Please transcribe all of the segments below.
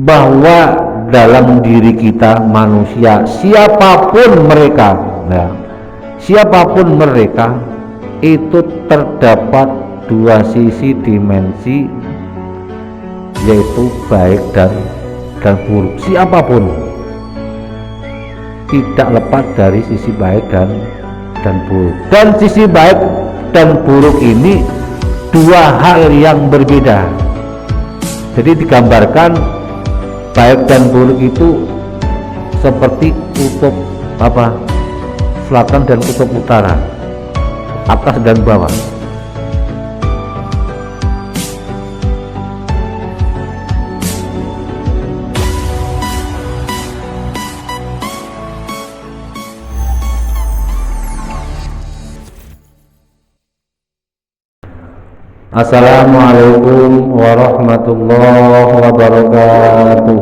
bahwa dalam diri kita manusia siapapun mereka, nah, siapapun mereka itu terdapat dua sisi dimensi, yaitu baik dan buruk. Siapapun tidak lepas dari sisi baik dan buruk. Dan sisi baik dan buruk ini dua hal yang berbeda. Jadi digambarkan baik dan buruk itu seperti kutub selatan dan kutub utara, atas dan bawah. Assalamualaikum warahmatullahi wabarakatuh.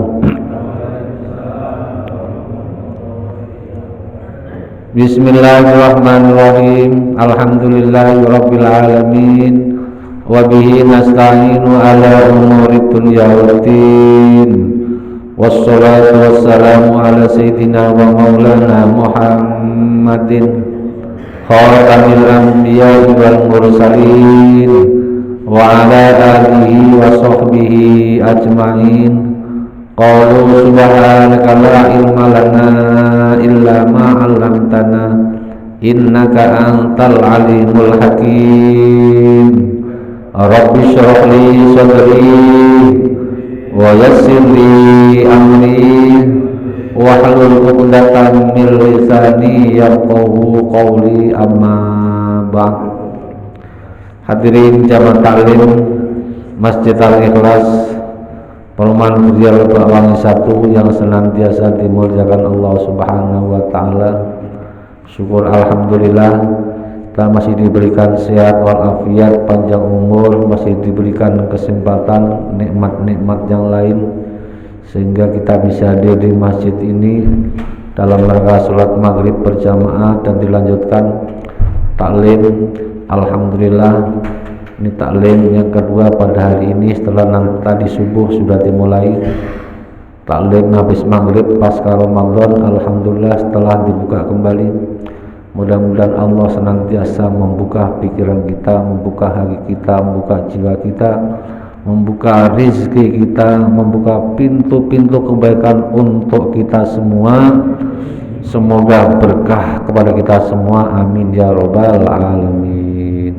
Bismillahirrahmanirrahim. Alhamdulillahirabbil alamin. Wa bihi nasta'inu ala umuri dunya waddin. Wassalatu wassalamu ala sayyidina wa maulana Muhammadin khatamil anbiya'i wal mursalin wa ala alihi wa sahbihi ajma'in. Qalu subhanaka la ilma lana illa ma 'allamtana innaka antal alimul hakim. Rabbi shrah li sadri wa yassir li amri wahlul 'uqdatam min lisani yafqahu qawli, amma ba'd. Hadirin jamaah taklim Masjid Al-Ikhlas Perumahan Burial Wangi 1 yang senantiasa dimuliakan Allah Subhanahu wa taala. Syukur alhamdulillah kita masih diberikan sehat walafiat, panjang umur, masih diberikan kesempatan, nikmat-nikmat yang lain sehingga kita bisa hadir di masjid ini dalam rangka sholat maghrib berjamaah dan dilanjutkan taklim. Alhamdulillah, ini taklim yang kedua pada hari ini setelah tadi subuh sudah dimulai taklim habis maghrib pasca Ramadan. Alhamdulillah setelah dibuka kembali. Mudah-mudahan Allah senantiasa membuka pikiran kita, membuka hati kita, membuka jiwa kita, membuka rezeki kita, membuka pintu-pintu kebaikan untuk kita semua. Semoga berkah kepada kita semua, amin ya robbal alamin.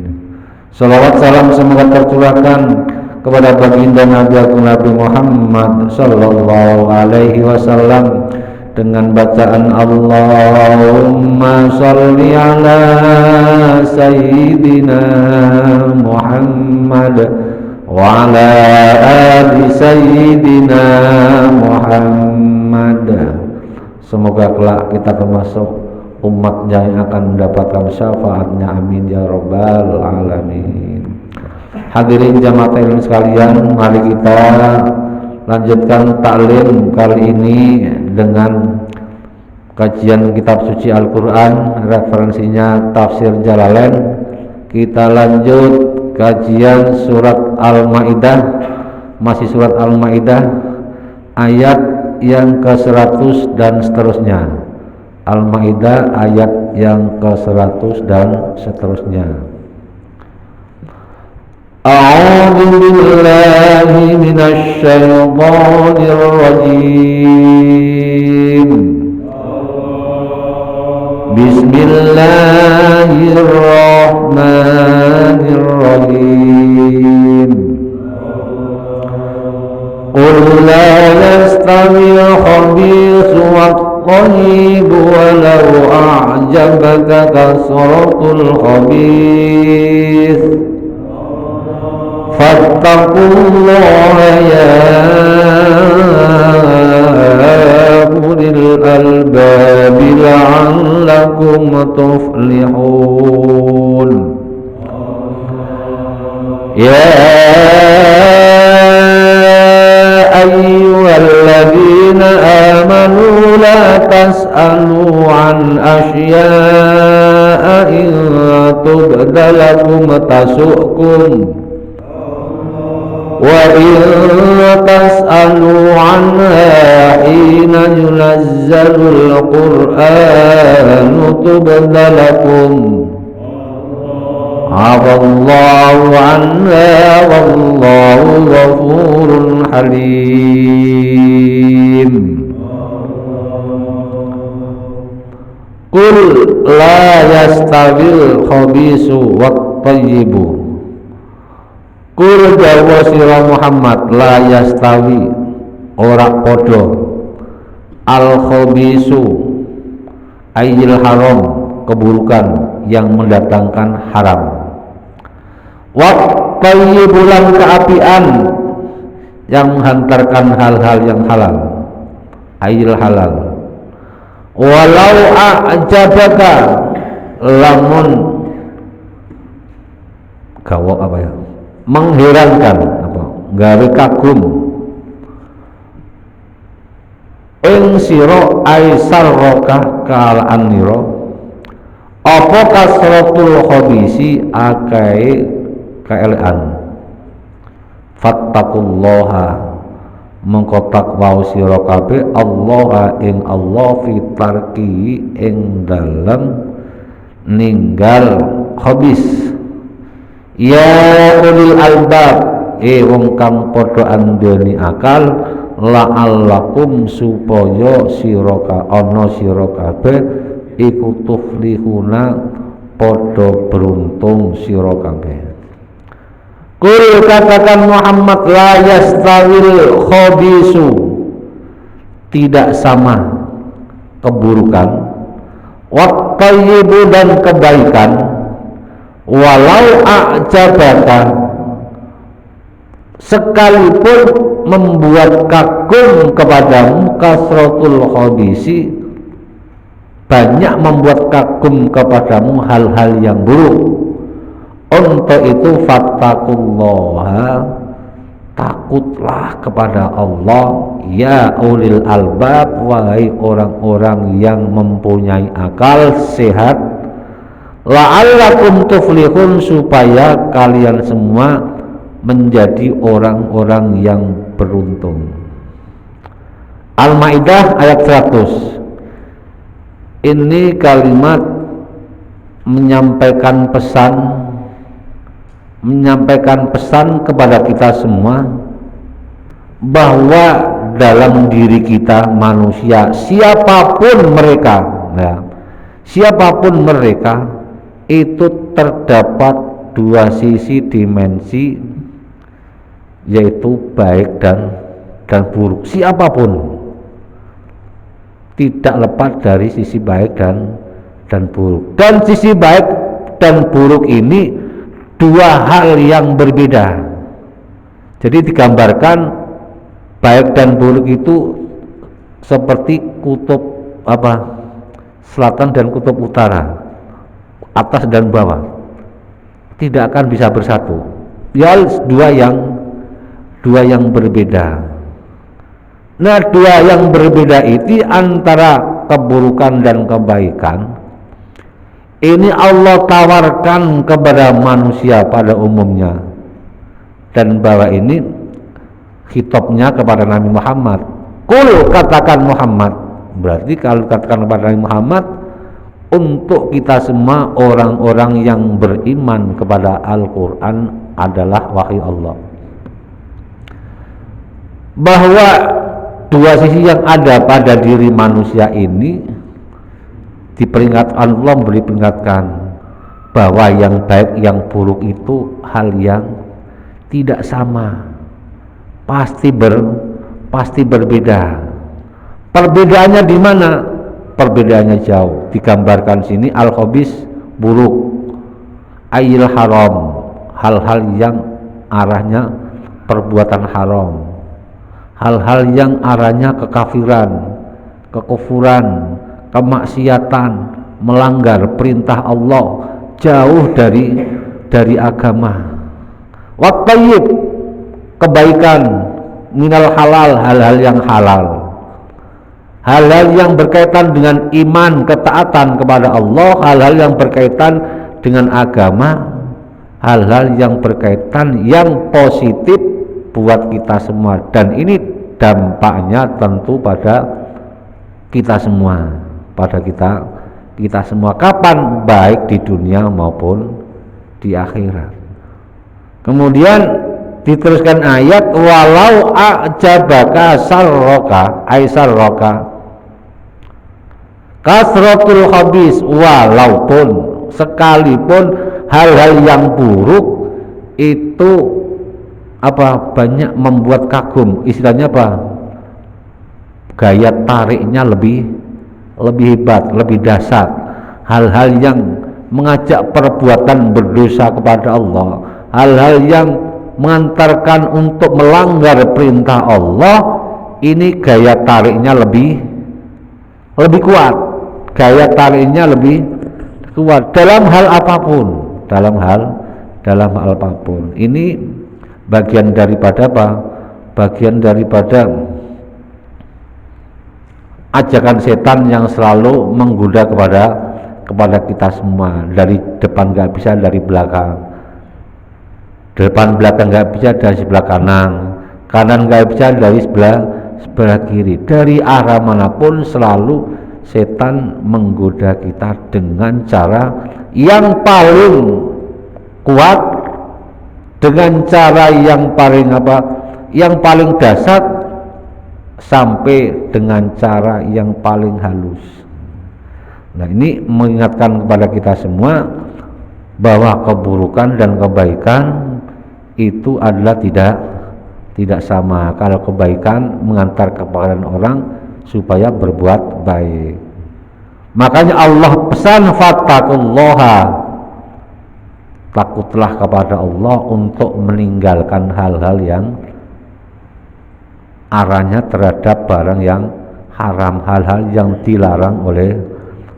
Salawat salam semoga tercurahkan kepada baginda Nabi Agung Nabi Muhammad sallallahu alaihi wasallam dengan bacaan Allahumma sholli ala sayyidina Muhammad wa ala ali sayyidina Muhammad. Semoga kelak kita termasuk umatnya yang akan mendapatkan syafaatnya, amin ya robbal alamin. Hadirin jamaah taklim sekalian, mari kita lanjutkan taklim kali ini dengan kajian kitab suci Al-Quran, referensinya tafsir Jalalain. Kita lanjut kajian surat Al-Maidah, masih surat Al-Maidah ayat yang ke-100 dan seterusnya. Al-Maidah ayat yang ke-100 dan seterusnya. A'udzu billahi minasy syaithanir rajim. Bismillahirrahmanirrahim. Qul la yastawil khabithu wat-thayyib walau a'jabaka kasratul khabith. Fattaqullaha ya ulil albab la'allakum tuflihun. Ya ayyuhalladzina amanu la tas'alu an asya'a in tubda lakum tasu'kum wa in tas'alu 'anha hina yunazzalul Qur'anu tubda lakum Allahu 'anha wallahu ghafurun halim. Qul la yastawil khabisu wat thayyibu. Qul dawa sira Muhammad la yastawi ora padha al khabisu ayil haram keburukan yang mendatangkan haram wat thayyibu lan keapian yang menghantarkan hal-hal yang halal ayil halal. Walau a'jabaka lamun gawa apa ya mengherankan apa gawe kagum ing sira aisar roka kaalaan nira apa kasratul khabisi akai kaelean fattaqullaha mengko takwa sira kabeh Allah ing Allah fitarki ing dalem ninggal khabis ya ulil albab wong kang padha andeni akal la'allakum supaya sira ana sira kabeh iku tuflihuna padha beruntung sira kabeh. Qul katakan Muhammad la yastawil khabisu tidak sama keburukan wat thayyibu dan kebaikan walau a'jabaka sekalipun membuat kagum kepadamu kasratul khabisi banyak membuat kagum kepadamu hal-hal yang buruk. Untuk itu fattaqullaha takutlah kepada Allah ya ulil albab wahai orang-orang yang mempunyai akal sehat la'allakum tuflihun supaya kalian semua menjadi orang-orang yang beruntung. Al-Maidah ayat 100. Ini kalimat menyampaikan pesan kepada kita semua bahwa dalam diri kita manusia siapapun mereka itu terdapat dua sisi dimensi yaitu baik dan buruk. Siapapun tidak lepas dari sisi baik dan buruk, dan sisi baik dan buruk ini dua hal yang berbeda. Jadi digambarkan baik dan buruk itu seperti kutub selatan dan kutub utara, atas dan bawah, tidak akan bisa bersatu. Ya dua yang berbeda. Nah, dua yang berbeda itu antara keburukan dan kebaikan ini Allah tawarkan kepada manusia pada umumnya, dan bahwa ini khitabnya kepada Nabi Muhammad. Qul katakan Muhammad, berarti kalau katakan kepada Nabi Muhammad untuk kita semua orang-orang yang beriman kepada Al-Quran adalah wahyu Allah, bahwa dua sisi yang ada pada diri manusia ini diperingatkan Allah, memberi peringatan bahwa yang baik yang buruk itu hal yang tidak sama, pasti berbeda. Perbedaannya di mana? Perbedaannya jauh. Digambarkan sini al-khabis buruk, ayil haram hal-hal yang arahnya perbuatan haram, hal-hal yang arahnya kekafiran, kekufuran, kemaksiatan, melanggar perintah Allah, jauh dari agama. Wat thayyib kebaikan, minal halal hal-hal yang halal, hal-hal yang berkaitan dengan iman, ketaatan kepada Allah, hal-hal yang berkaitan dengan agama, hal-hal yang berkaitan yang positif buat kita semua, dan ini dampaknya tentu pada kita semua, pada kita semua, kapan, baik di dunia maupun di akhirat. Kemudian diteruskan ayat, walau a'jabaka sarroka kasratul khabis, walaupun sekalipun hal-hal yang buruk itu banyak membuat kagum, istilahnya gaya tariknya lebih hebat, lebih dahsyat. Hal-hal yang mengajak perbuatan berdosa kepada Allah, hal-hal yang mengantarkan untuk melanggar perintah Allah, ini gaya tariknya lebih kuat, gaya tariknya lebih kuat dalam hal apapun, ini bagian daripada bagian daripada ajakan setan yang selalu menggoda kepada kita semua. Dari depan nggak bisa, dari belakang, depan belakang nggak bisa, dari sebelah kanan nggak bisa, dari sebelah kiri, dari arah manapun selalu setan menggoda kita dengan cara yang paling kuat, dengan cara yang paling dahsyat, sampai dengan cara yang paling halus. Nah, ini mengingatkan kepada kita semua bahwa keburukan dan kebaikan itu adalah tidak sama. Kalau kebaikan mengantar kepada orang supaya berbuat baik, makanya Allah pesan fattaqullaha, takutlah kepada Allah untuk meninggalkan hal-hal yang arahnya terhadap barang yang haram, hal-hal yang dilarang oleh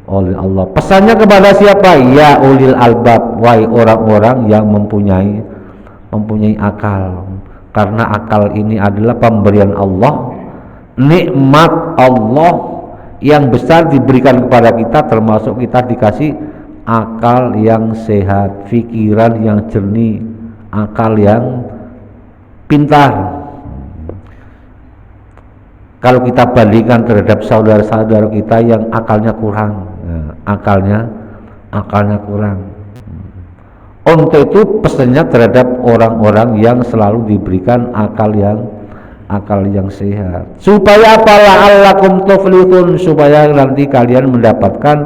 Allah. Pesannya kepada siapa? Ya ulil albab, wahai orang-orang yang mempunyai akal, karena akal ini adalah pemberian Allah, nikmat Allah yang besar diberikan kepada kita, termasuk kita dikasih akal yang sehat, pikiran yang jernih, akal yang pintar. Kalau kita bandingkan terhadap saudara-saudara kita yang akalnya kurang, akalnya kurang. Untuk itu pesannya terhadap orang-orang yang selalu diberikan akal yang sehat. Supaya la'allakum tuflihun, supaya nanti kalian mendapatkan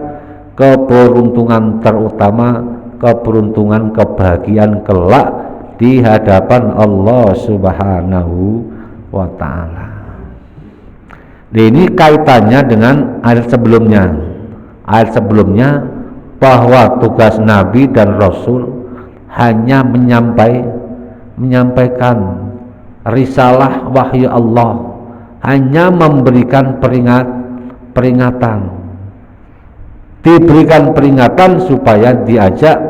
keberuntungan, terutama keberuntungan, kebahagiaan kelak di hadapan Allah Subhanahu wa ta'ala. Ini kaitannya dengan ayat sebelumnya bahwa tugas Nabi dan Rasul hanya menyampaikan risalah wahyu Allah, hanya memberikan peringatan, diberikan peringatan supaya diajak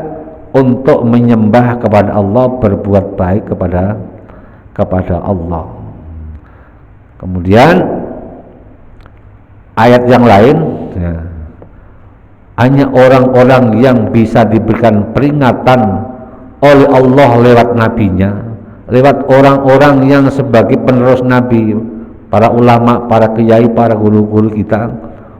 untuk menyembah kepada Allah, berbuat baik kepada Allah. Kemudian ayat yang lain, hanya orang-orang yang bisa diberikan peringatan oleh Allah lewat nabinya, lewat orang-orang yang sebagai penerus Nabi, para ulama, para kiai, para guru-guru kita,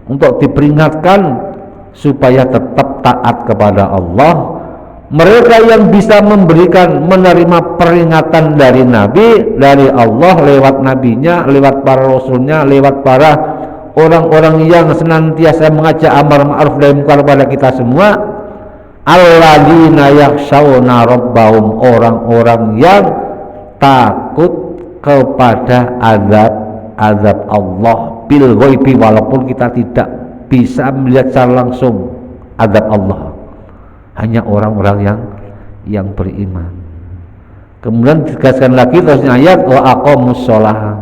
untuk diperingatkan supaya tetap taat kepada Allah. Mereka yang bisa menerima peringatan dari Nabi, dari Allah lewat nabinya, lewat para rasulnya, lewat para orang-orang yang senantiasa mengajak amar ma'ruf nahi munkar kepada kita semua, alladzina yakhshawna rabbahum, orang-orang yang takut kepada azab Allah bil ghaibi, walaupun kita tidak bisa melihat secara langsung azab Allah, hanya orang-orang yang beriman. Kemudian ditegaskan lagi terusnya ayat, wa aqamus shalah,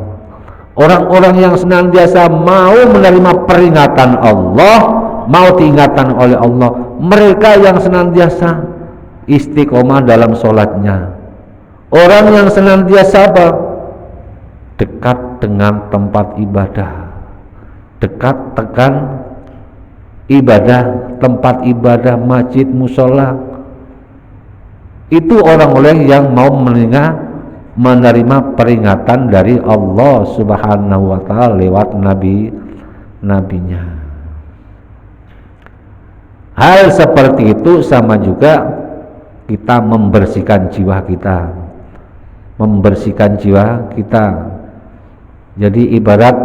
orang-orang yang senantiasa mau menerima peringatan Allah, mau diingatkan oleh Allah, mereka yang senantiasa istiqomah dalam sholatnya, orang yang senantiasa dekat dengan tempat ibadah, dekat tekan ibadah, tempat ibadah, masjid, musola, itu orang-orang yang mau menerima peringatan dari Allah Subhanahu wa taala lewat nabinya. Hal seperti itu sama juga kita membersihkan jiwa kita. Jadi ibarat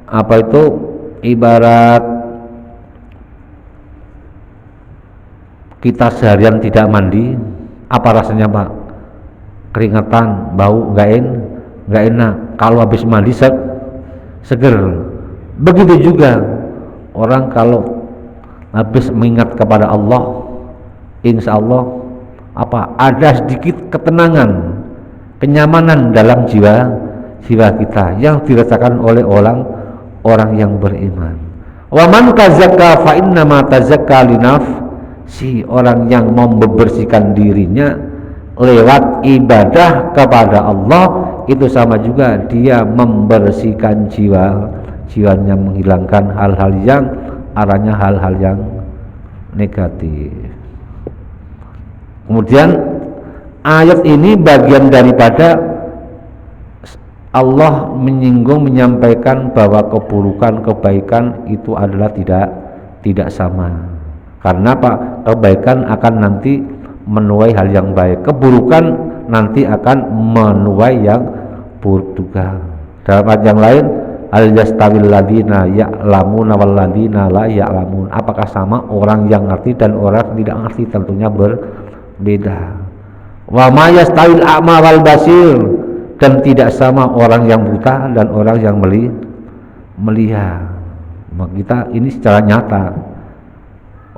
apa itu? Ibarat kita seharian tidak mandi, apa rasanya Pak? Keringetan, bau, nggak enak. Kalau habis mandi seger. Begitu juga orang kalau habis mengingat kepada Allah, insya Allah ada sedikit ketenangan, kenyamanan dalam jiwa kita yang dirasakan oleh orang yang beriman. Wa man tazakka fa innama tazakka li nafsi, orang yang membersihkan dirinya lewat ibadah kepada Allah itu sama juga dia membersihkan jiwanya, menghilangkan hal-hal yang arahnya hal-hal yang negatif. Kemudian ayat ini bagian daripada Allah menyampaikan bahwa keburukan kebaikan itu adalah tidak sama. Karena Pak, kebaikan akan nanti menuai hal yang baik, keburukan nanti akan menuai yang buruk juga. Dalam ayat yang lain, al yastawil ladina ya'lamuna wal ladina la ya'lamun, apakah sama orang yang ngerti dan orang tidak ngerti? Tentunya berbeda. Wa ma yastawil a'ma wal basir, dan tidak sama orang yang buta dan orang yang melihat. Maka kita ini secara nyata.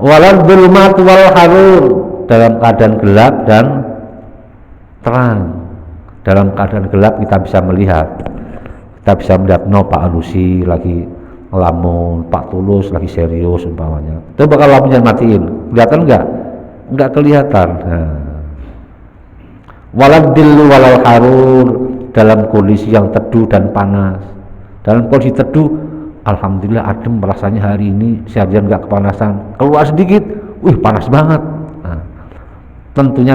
Walal dzulumat wal harur, dalam keadaan gelap dan terang. Dalam keadaan gelap kita bisa melihat, Pak Alusi lagi ngelamun, Pak Tulus lagi serius umpamanya. Coba kalau lampunya matiin, kelihatan nggak kelihatan. Walal dillu walal harur, dalam kondisi yang teduh dan panas. Dalam kondisi teduh, alhamdulillah adem rasanya hari ini, seharian nggak kepanasan. Keluar sedikit, panas banget. Tentunya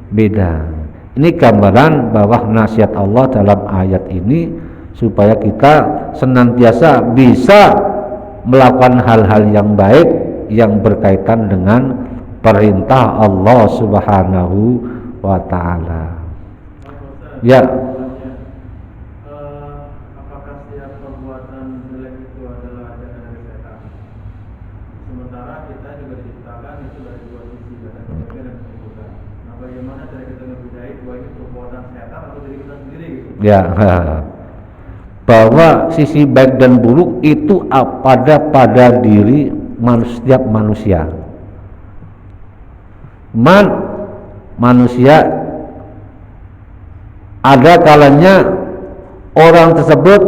beda. Ini gambaran bahwa nasihat Allah dalam ayat ini supaya kita senantiasa bisa melakukan hal-hal yang baik yang berkaitan dengan perintah Allah Subhanahu wa taala. Ya. Apakah setiap perbuatan jelek itu adalah ajaran dari setan? Sementara kita juga diciptakan itu dari dua sisi, ada kebaikan dan keburukan. Nah, bagaimana cara kita membedahi bahwa ini perbuatan setan atau diri kita sendiri gitu? Ya, bahwa sisi baik dan buruk itu pada diri setiap manusia. Manusia ada kalanya orang tersebut,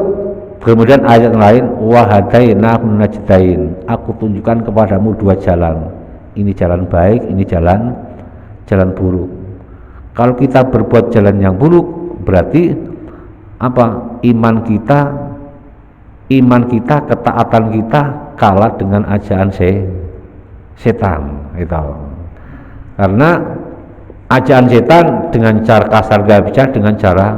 kemudian ayat lain, wahadainahun najdain, aku tunjukkan kepadamu dua jalan, ini jalan baik, ini jalan buruk. Kalau kita berbuat jalan yang buruk, berarti apa? Iman kita, ketaatan kita kalah dengan ajaran setan itu. Karena ajaran setan dengan cara kasar gak bisa, dengan cara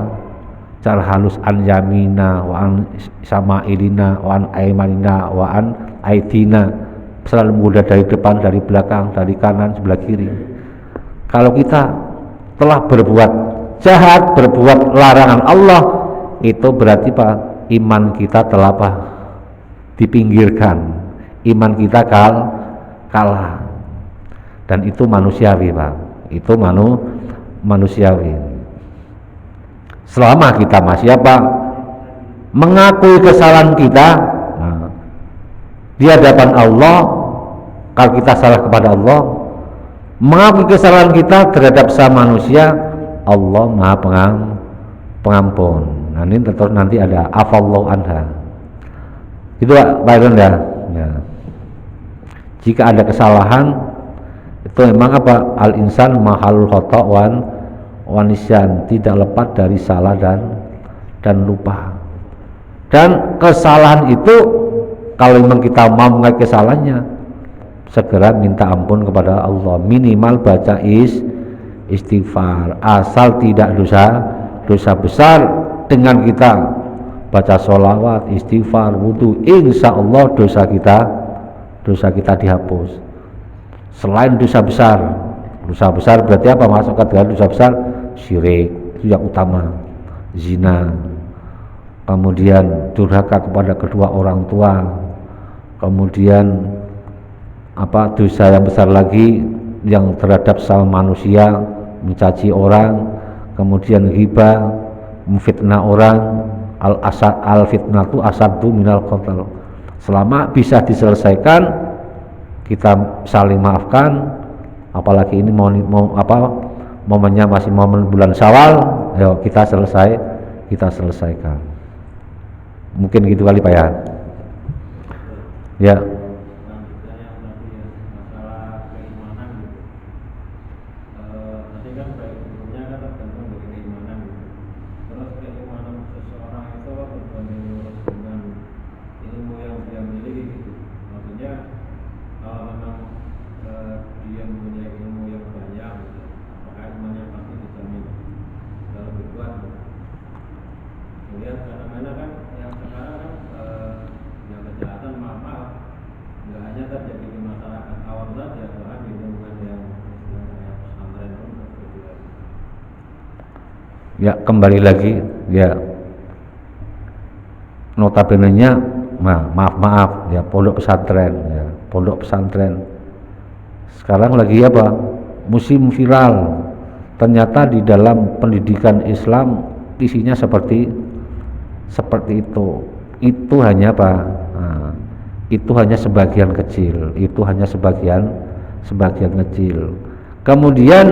halus, an yamina wa an sama'ilina wa an aimanina wa an aidina, selalu menggoda dari depan, dari belakang, dari kanan, sebelah kiri. Kalau kita telah berbuat jahat, berbuat larangan Allah, itu berarti Pak, iman kita telah dipinggirkan, iman kita kalah, dan itu manusiawi Pak, itu manusiawi. Selama kita masih mengakui kesalahan kita di hadapan Allah, kalau kita salah kepada Allah, mengakui kesalahan kita terhadap sama manusia, Allah Maha Pengampun. Nah, ini terus nanti ada afallahu anha. Itu Pak Iron ya. Jika ada kesalahan, itu memang al-insan mahalul khata' wan nisyan, tidak lepas dari salah dan lupa. Dan kesalahan itu kalau memang kita mau mengakui kesalahannya, segera minta ampun kepada Allah, minimal baca istighfar. Asal tidak dosa besar, dengan kita baca sholawat, istighfar, wudu, insya Allah dosa kita dihapus. Selain dosa besar berarti apa? Masuk kategori dosa besar, syirik itu yang utama, zina, kemudian durhaka kepada kedua orang tua, kemudian apa dosa yang besar lagi yang terhadap sama manusia, mencaci orang, kemudian ghibah, memfitnah orang. Al fitnatu asaddu minal qatl. Selama bisa diselesaikan, kita saling maafkan. Apalagi ini momennya masih momen bulan Syawal, ayo kita selesaikan. Mungkin gitu kali Pak ya. Ya. Ya, kembali lagi ya, notabene-nya maaf ya, pondok pesantren sekarang lagi apa, musim viral. Ternyata di dalam pendidikan Islam isinya seperti itu hanya apa, itu hanya sebagian kecil, kemudian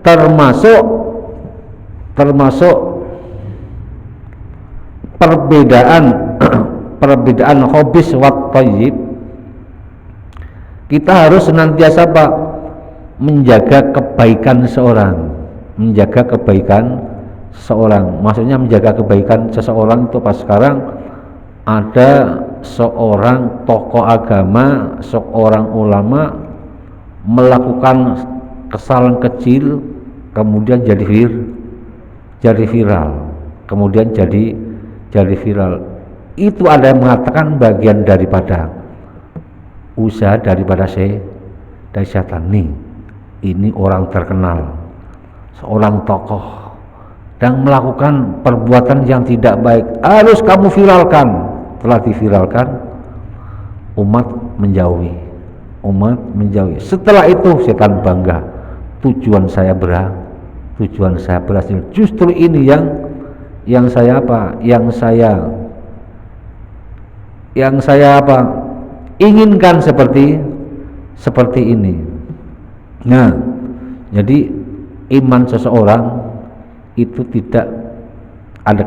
termasuk perbedaan hobis wat thayyib. Kita harus senantiasa Pak menjaga kebaikan seorang, maksudnya menjaga kebaikan seseorang itu pas sekarang ada seorang tokoh agama, seorang ulama melakukan kesalahan kecil kemudian jadi viral, itu ada yang mengatakan bagian daripada usaha dari setan nih. Ini orang terkenal, seorang tokoh dan melakukan perbuatan yang tidak baik, harus kamu viralkan. Telah diviralkan, umat menjauhi. Setelah itu setan bangga, tujuan saya berhasil. Justru ini yang saya inginkan seperti ini. Nah, jadi iman seseorang itu tidak ada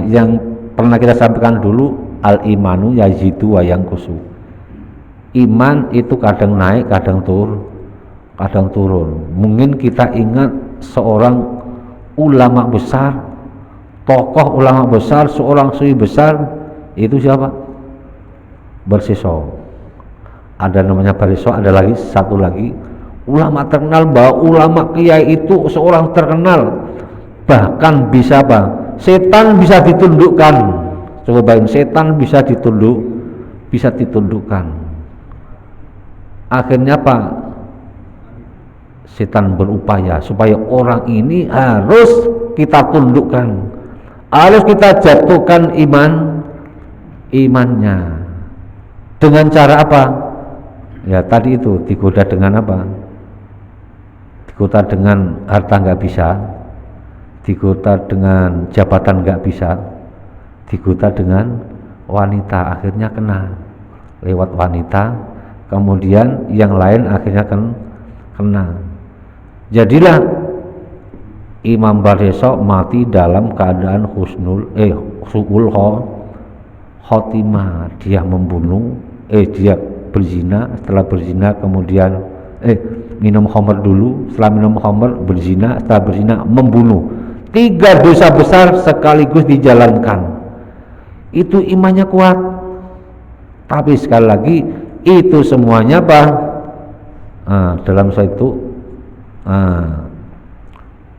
yang pernah kita sampaikan dulu, al imanu yazidu wa yanqusu. Iman itu kadang naik, kadang turun. Mungkin kita ingat seorang ulama besar, tokoh ulama besar, seorang sui besar, itu siapa? Barsiso. Ada namanya Barsiso, ada lagi satu lagi ulama terkenal, bahwa ulama kiai itu seorang terkenal, bahkan bisa apa? Setan bisa ditundukkan. Coba bayangin, setan bisa ditundukkan. Akhirnya apa? Setan berupaya supaya orang ini harus kita tundukkan, harus kita jatuhkan imannya. Dengan cara apa? Ya tadi itu, digoda dengan apa? Digoda dengan harta nggak bisa, digoda dengan jabatan nggak bisa, digoda dengan wanita, akhirnya kena lewat wanita, kemudian yang lain akhirnya kena. Jadilah Imam Barsiso mati dalam keadaan su'ul khotimah. Dia membunuh, dia berzina, setelah berzina kemudian minum khamr dulu, setelah minum khamr berzina, setelah berzina membunuh. 3 dosa besar sekaligus dijalankan. Itu imannya kuat. Tapi sekali lagi itu semuanya dalam suatu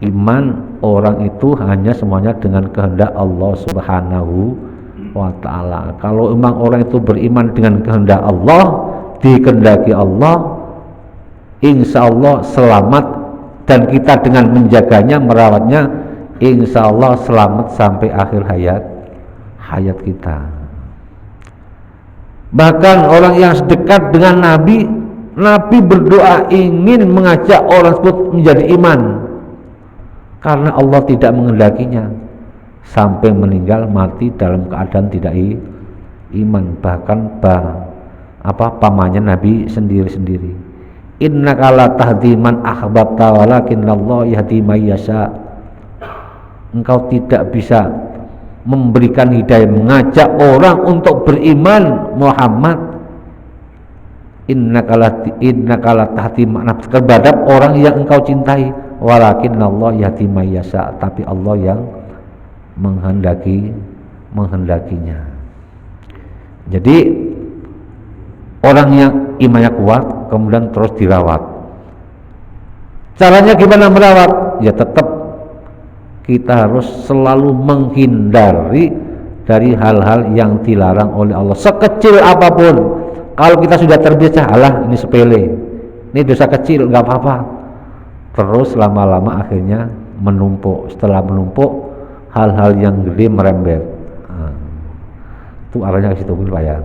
Iman orang itu hanya semuanya dengan kehendak Allah Subhanahu wa ta'ala. Kalau memang orang itu beriman dengan kehendak Allah, dikehendaki Allah, insya Allah selamat, dan kita dengan menjaganya, merawatnya, insya Allah selamat sampai akhir hayat kita. Bahkan orang yang sedekat dengan Nabi berdoa ingin mengajak orang tersebut menjadi iman, karena Allah tidak menghendakinya sampai meninggal mati dalam keadaan tidak iman. Bahkan pamannya Nabi sendiri, innaka la tahdi man ahbabta walakinallahu yahdi may yasha. Engkau tidak bisa memberikan hidayah, mengajak orang untuk beriman Muhammad. Innaka la tahdi terhadap orang yang engkau cintai, walakinallahu yahdi may yasha, tapi Allah yang menghendakinya. Jadi orang yang imannya kuat kemudian terus dirawat. Caranya gimana merawat? Ya tetap kita harus selalu menghindari dari hal-hal yang dilarang oleh Allah, sekecil apapun. Kalau kita sudah terbiasa, alah ini sepele, ini dosa kecil, nggak apa-apa. Terus lama-lama akhirnya menumpuk. Setelah menumpuk, hal-hal yang gede merembet. Itu arahnya ke situ, Pak ya.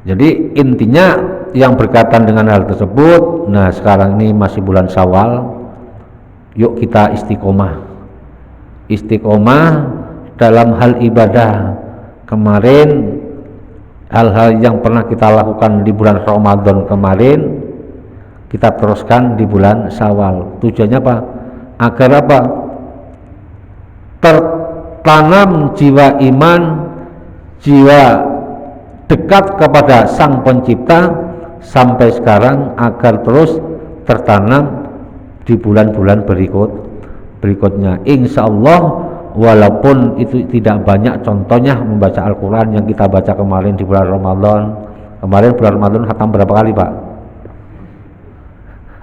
Jadi intinya yang berkaitan dengan hal tersebut, nah sekarang ini masih bulan Syawal, yuk kita istiqomah dalam hal ibadah. Kemarin hal-hal yang pernah kita lakukan di bulan Ramadan kemarin kita teruskan di bulan Syawal. Tujuannya apa? Agar apa? Tertanam jiwa iman, jiwa dekat kepada Sang Pencipta sampai sekarang, agar terus tertanam di bulan-bulan berikutnya. Insya Allah, walaupun itu tidak banyak contohnya membaca Al-Quran yang kita baca kemarin di bulan Ramadan. Kemarin bulan Ramadan khatam berapa kali, Pak?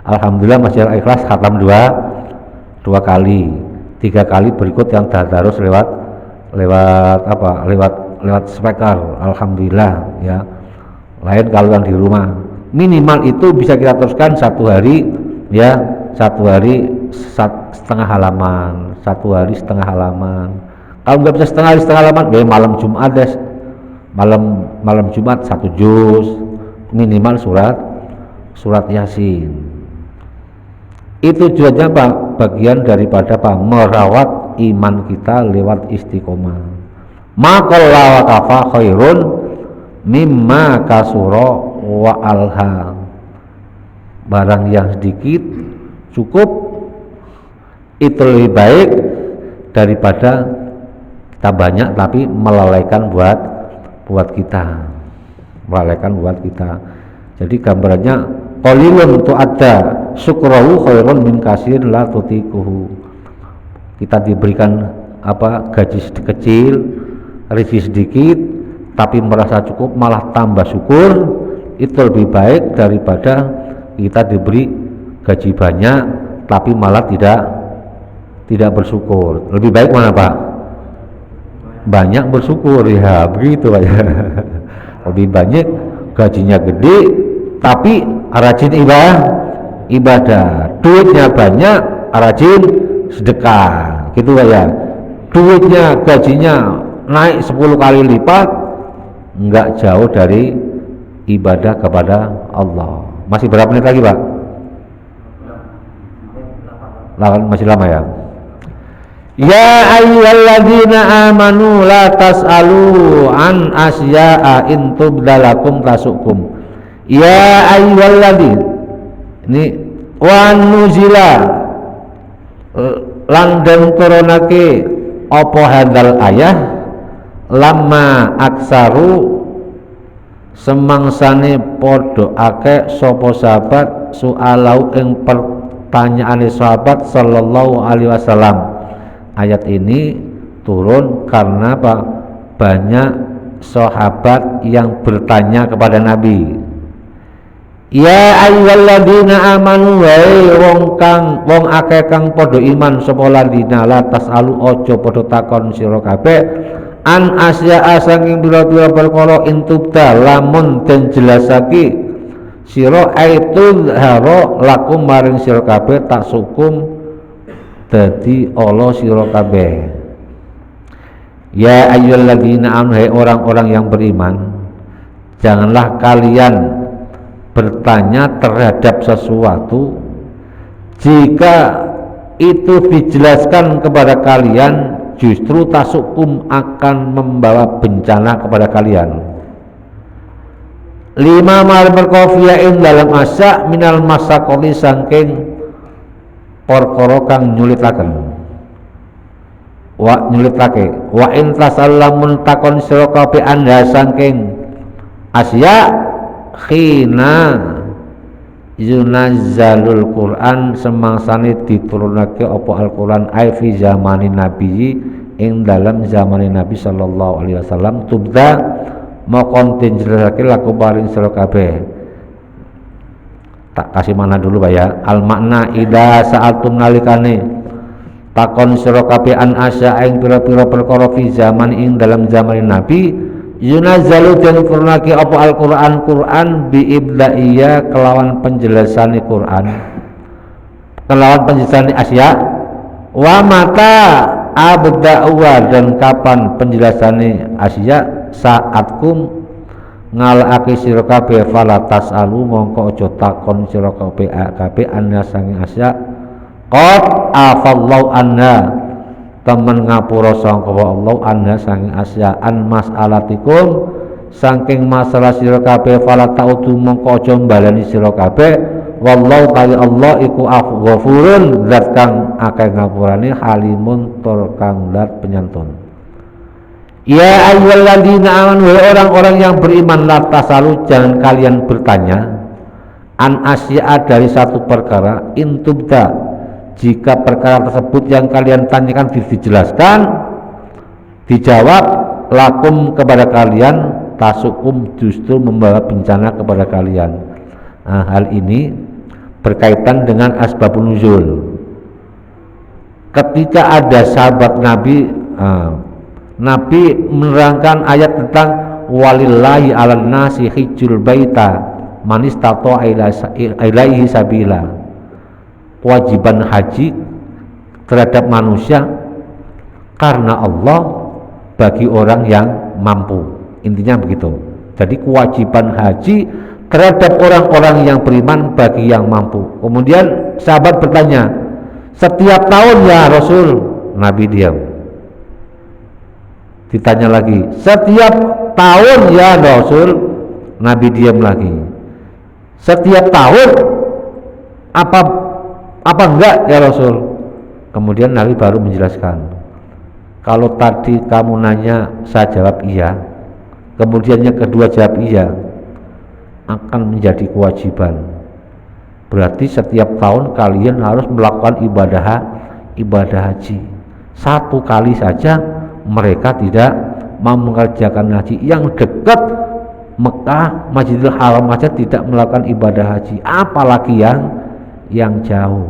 Alhamdulillah masih ikhlas khatam dua kali. 3 kali berikut yang tadarus lewat speaker, alhamdulillah ya. Lain kalau yang di rumah, minimal itu bisa kita teruskan 1 hari ya, 1 hari setengah halaman, 1 hari setengah halaman. Kalau nggak bisa setengah halaman, malam Jumat deh, malam Jumat 1 juz, minimal surat Yasin. Itu juga Pak, bagian daripada merawat iman kita lewat istiqomah. Maqalla wa kafa khairun mimma kasura wa alha. Barang yang sedikit cukup itu lebih baik daripada kita banyak tapi melalaikan buat kita. Jadi gambarannya qalilun tu'adda syukrahu khairun min kasir la tutikuhu. Kita diberikan gaji kecil, rezeki sedikit, tapi merasa cukup malah tambah syukur, itu lebih baik daripada kita diberi gaji banyak tapi malah tidak bersyukur. Lebih baik mana, Pak? Banyak bersyukur, ya begitu Pak ya. Lebih banyak gajinya gede tapi rajin ibadah, duitnya banyak, rajin sedekah, gitu Pak ya. Duitnya, gajinya naik 10 kali lipat, enggak jauh dari ibadah kepada Allah. Masih berapa menit lagi, Pak? Masih lama ya. Ya ayyuhalladzina amanu la tas'alu an asya'a in tubdalakum tasukum. Ya ayyuhalladzina, ini wa nuzila lan den turunake apa hadal ayah lama aksaru semangsane podo ake sopo sahabat su'alau ing pertanyaane sahabat sallallahu alaihi wasallam. Ayat ini turun karena apa? Banyak sahabat yang bertanya kepada Nabi, ya ayyuhalladzina amanu wong akeh kang padha iman sapa ladina la tasalu aja padha takon sira kabeh an asya saking pira-pira perkara intubda lamun den jelasake sira aitul haro lakum maring sira kabeh tak sukum dadi Allah sira kabeh. Ya ayyuhalladzina amanu orang-orang yang beriman, janganlah kalian bertanya terhadap sesuatu jika itu dijelaskan kepada kalian justru tasukum akan membawa bencana kepada kalian. 5 mal perkofiain dalam asa minal masakoli saking perkara kang nyulitaken wa in tasallamun takon sira kabeh anda saking asya khina yunazzalul Quran semangsane diturunake apa Al-Quran ai fi zamanin nabi ing dalam zamanin Nabi sallallahu alaihi wasallam tubda mokon tinjelasake laku paring sira kabeh. Tak kasih mana dulu Pak ya. Al makna ida sa'atum nalikane takon sira kabeh an asya ing pira-pira perkara fi zaman ing dalam zamanin Nabi yunazzalu den turunake apa Al-Qur'an Qur'an bi ibda'iyya kelawan penjelasan Qur'an kelawan penjelasan asya wa mata abda'uwa dan kapan penjelasan asya saatkum ngalake sira kabeh fala tasalu mongko aja takon sira kabeh anna sange asya qad afallahu anna temen ngapura sangka Allah anna sange asyaan mas'alatikum saking masalah sira kabeh fala ta'udu mongko aja mbalani sira kabeh wallahu ta'ala Allah iku ghafurun zat kang akeh ngapurane halimun tur kang zat penyantun. Ya ayyuhalladzina amanu orang-orang yang beriman la tasalu jangan kalian bertanya an asya'a dari satu perkara intubda jika perkara tersebut yang kalian tanyakan dijelaskan dijawab lakum kepada kalian tasukum justru membawa bencana kepada kalian. Nah, hal ini berkaitan dengan asbabun nuzul. Ketika ada sahabat Nabi Nabi menerangkan ayat tentang walillahi 'alan nasi hijjul baita man istata'a ilaihi sabila. Kewajiban haji terhadap manusia karena Allah bagi orang yang mampu. Intinya begitu. Jadi kewajiban haji terhadap orang-orang yang beriman bagi yang mampu. Kemudian sahabat bertanya, setiap tahun ya Rasul? Nabi diam. Ditanya lagi, setiap tahun ya Rasul? Nabi diam lagi. Setiap tahun apa enggak ya Rasul? Kemudian Nabi baru menjelaskan, kalau tadi kamu nanya saya jawab iya, kemudian yang kedua jawab iya, akan menjadi kewajiban. Berarti setiap tahun kalian harus melakukan ibadah haji. Satu kali saja mereka tidak mau mengerjakan haji. Yang dekat Mekah, Masjidil Haram saja tidak melakukan ibadah haji, apalagi yang jauh.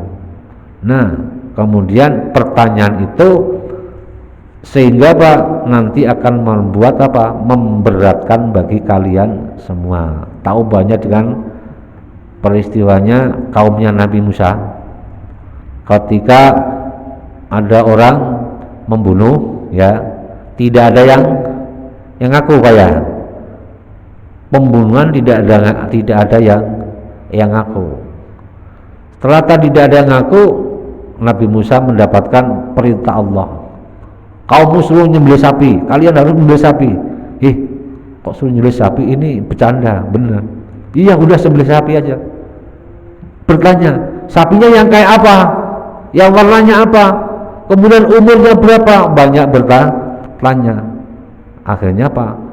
Nah, kemudian pertanyaan itu sehingga Pak nanti akan membuat memberatkan bagi kalian semua. Tahu banyak dengan peristiwanya kaumnya Nabi Musa ketika ada orang membunuh ya, tidak ada yang ngaku kayak pembunuhan, tidak ada yang ngaku. Setelah tidak ada yang ngaku, Nabi Musa mendapatkan perintah Allah. Kaum suruh nyembelih sapi, kalian harus nyembelih sapi. Kok suruh nyembelih sapi? Ini bercanda, benar. Iya, udah sembelih sapi aja. Bertanya, sapinya yang kayak apa? Yang warnanya apa? Kemudian umurnya berapa? Banyak bertanya. Akhirnya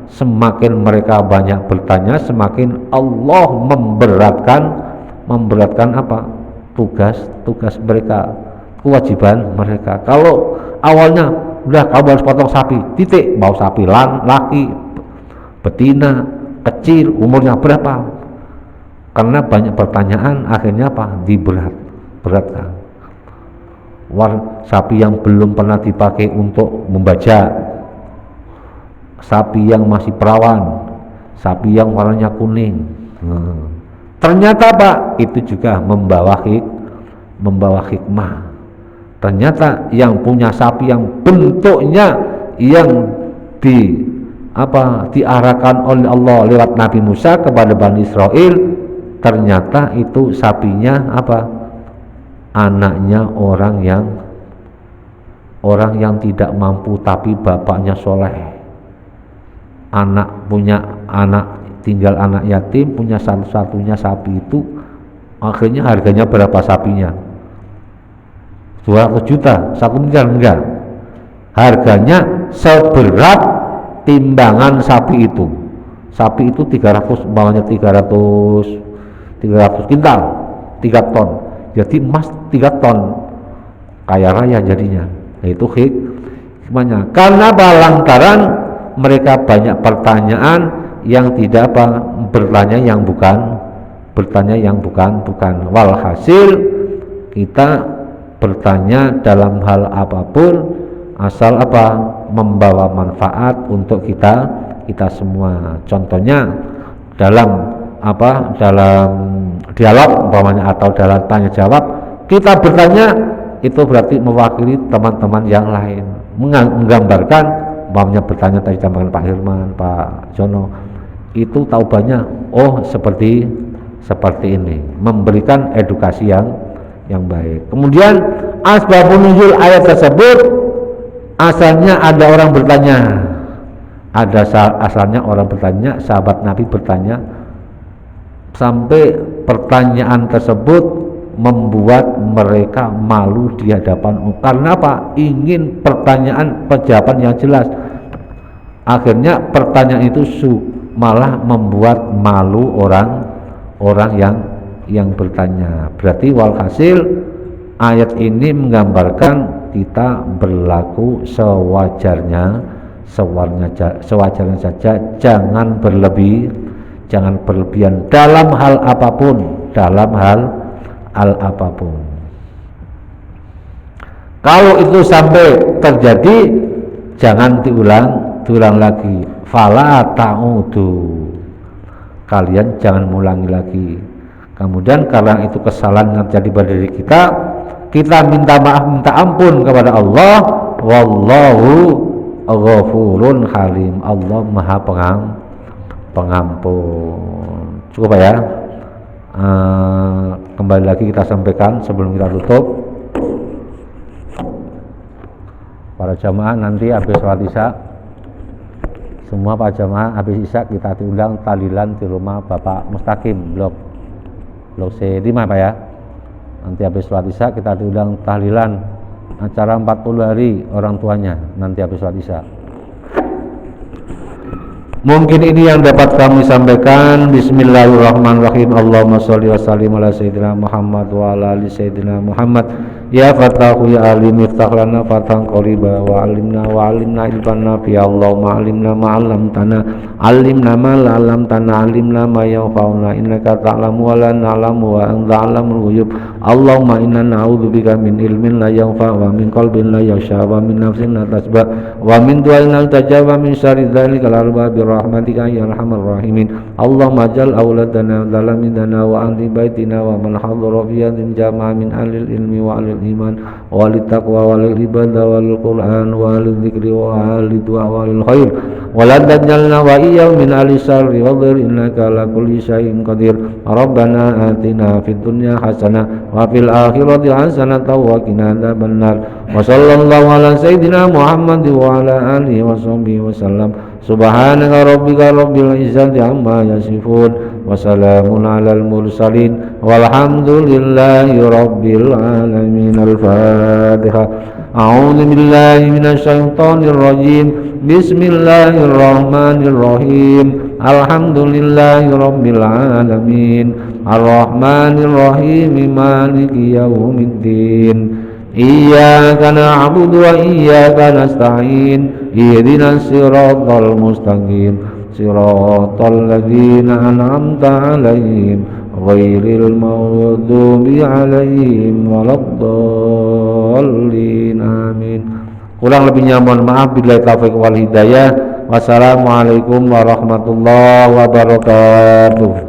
semakin mereka banyak bertanya, semakin Allah memberatkan tugas mereka, kewajiban mereka. Kalau awalnya udah kamu harus potong sapi, titik, mau sapi laki betina, kecil, umurnya berapa? Karena banyak pertanyaan, akhirnya apa? Beratkan. Sapi yang belum pernah dipakai untuk membajak, sapi yang masih perawan, sapi yang warnanya kuning. Ternyata Pak, itu juga membawa hikmah. Ternyata yang punya sapi yang bentuknya yang diarahkan oleh Allah lewat Nabi Musa kepada Bani Israel, ternyata itu sapinya anaknya orang yang tidak mampu tapi bapaknya soleh. Tinggal anak yatim, punya satu-satunya sapi itu, akhirnya harganya berapa sapinya? 200 juta, 1 miliar enggak. Harganya seberat timbangan sapi itu. Sapi itu 300 kintal, 3 ton. Jadi emas 3 ton. Kaya raya jadinya. Itu hikmahnya. Karena lantaran mereka banyak pertanyaan yang tidak bertanya yang bukan. Walhasil kita bertanya dalam hal apapun asal membawa manfaat untuk kita semua. Contohnya dalam dialog umpamanya atau dalam tanya jawab, kita bertanya itu berarti mewakili teman-teman yang lain, menggambarkan umpamanya bertanya tadi dengan Pak Hirman, Pak Jono, itu taubannya seperti ini, memberikan edukasi yang baik. Kemudian asbabun nuzul ayat tersebut, asalnya ada orang bertanya, sahabat Nabi bertanya, sampai pertanyaan tersebut membuat mereka malu di hadapan. Karena apa? Ingin jawaban yang jelas. Akhirnya pertanyaan itu malah membuat malu orang yang bertanya. Berarti walhasil ayat ini menggambarkan kita berlaku sewajarnya saja, jangan berlebihan dalam hal apapun. Kalau itu sampai terjadi, jangan diulang lagi. Fala ta'udu, kalian jangan mengulangi lagi. Kemudian karena itu kesalahan yang terjadi pada diri kita minta maaf, minta ampun kepada Allah. Wallahu ghafurun halim, Allah maha pengampun. Cukup ya. Kembali lagi kita sampaikan sebelum kita tutup, para jamaah nanti habis sholat isya, semua para jamaah habis isya kita diundang tahlilan di rumah Bapak Mustaqim blok C5 Pak ya. Nanti habis sholat isya kita diundang tahlilan, acara 40 hari orang tuanya nanti habis sholat isya. Mungkin ini yang dapat kami sampaikan. Bismillahirrahmanirrahim. Allahumma sholli wa sallim ala sayyidina Muhammad wa ala ali sayyidina Muhammad. Ya Fatahu ya Alim, iftah lana fatan qariba wa alimna ilman nafi. Allahumma alimna ma 'allamtana, alimna ma la 'allamtana, alimna ma yanfa'una, innaka ta'lamu wa la na'lamu wa anta 'allamul ghuyub. Allahumma inna na'udzubika min ilmin la yanfa' wa min qalbin la yakhsha wa min nafsin la tasba wa min du'ain la tajaba min syarri dzalikal arbab rahmatika ya arhamar rahimin. Allahumma jal auladana dalamidana wa ahli baitina wa man hadara fi hadhihi jama'a min ahli ilmi wa ahli iman wa ahli taqwa wa ahli ibadah wa ahli quran wa ahli dzikri wa ahli du'a wa ahli khair wa la tajalna wa iyyahum min ahli syarri wa dhir innaka ala kulli syai'in qadir. Rabbana atina fid dunya hasanah wa fil akhirati hasanah wa qina adzabannar. Wa sallallahu ala sayyidina Muhammad wa ala alihi wa sahbihi wa sallam. Subhanaka rabbika rabbil izzati amma yasifun wa salamun alal mursalin walhamdulillahi rabbil alamin. Al-Fatihah. A'udzu billahi minasy syaithanir rajim. Bismillahirrahmanirrahim. Alhamdulillahi rabbil alamin. Ar-Rahmanir Rahim. Maliki yaumiddin. Iyyaka na'budu wa iyyaka nasta'in. Ihdinas siratal mustaqim. siratal ladzina an'amta 'alaihim ghairil maghdubi 'alaihim waladdallin. Amin. Kurang lebihnya mohon maaf. Billahi taufiq wal hidayah. Wassalamualaikum warahmatullahi wabarakatuh.